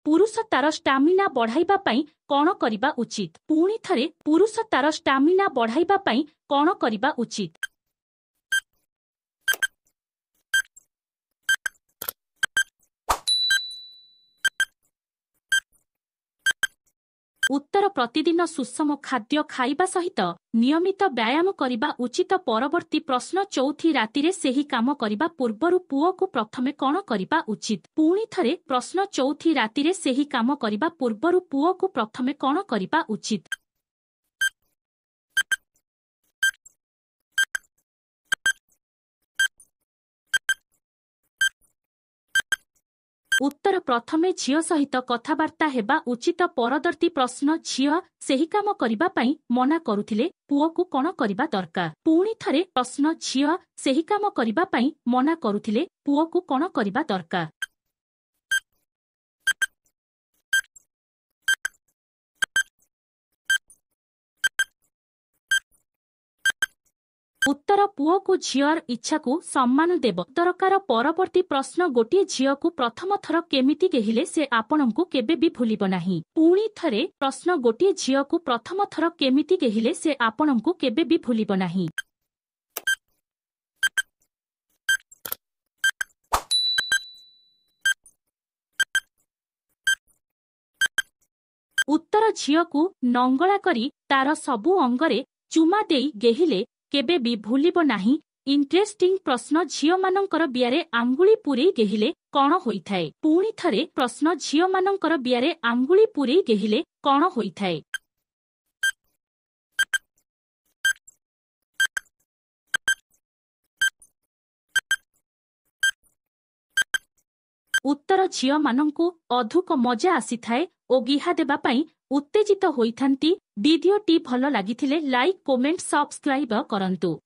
पुरुष तार स्टामिना बढ़ाइबा पई कौन करिबा उचित? पुणी थरे पुरुष तार स्टामिना बढ़ाइबा पई कौन करिबा उचित? उत्तर प्रतिदिन सुषम खाद्य खाइबा सहित नियमित व्यायाम करिबा उचित। परवर्ती प्रश्न चौथी राति सेही काम करिबा पूर्वरु पुओ को प्रथमे कौन करिबा उचित? पुणी थरे प्रश्न चौथी राति सेही काम करिबा पूर्वरु पुओ को प्रथमे कौन करिबा उचित? उत्तर प्रथमे झियो सहित कथबार्ता हेबा उचित। परवर्ती प्रश्न झियो सेही काम करिबा पई मना करुथिले पुओ को कौन करिबा दरकार? पुणी थरे प्रश्न झियो सेही काम करिबा पई मना करुथिले पुओ को कौन करिबा दरकार? उत्तर पुओ को झियर इच्छा को सम्मान देव दरकार। परवर्ती प्रश्न गोटे झियो को प्रथम थर केमिति केहिले से आपणଙ୍କୁ केबे भी भूलिब नाही? पुणी थरे प्रश्न गोटे झियो को प्रथम थर केमिति केहिले से आपणଙ୍କୁ केबे भी भूलिब नाही? उत्तर झियो को नंगला करी तार सबु अंगरे चुमा देई गेहिले केबे भी भूलिब नाही। इंटरेस्टिंग प्रश्न झियो मानकर बियारे आंगुली पुरे गेहिले कौन होइथाए? पुणी थरे प्रश्न झियो मानकर बियारे आंगुली पुरे गेहिले कौन होइथाए? उत्तर झियो मानंकु अधिक मजा आसीथाए ओ गिहा देबा पई उत्तेजित होइथांती। वीडियोटी भल लागिथिले लाइक कमेंट सब्सक्राइब करंतु।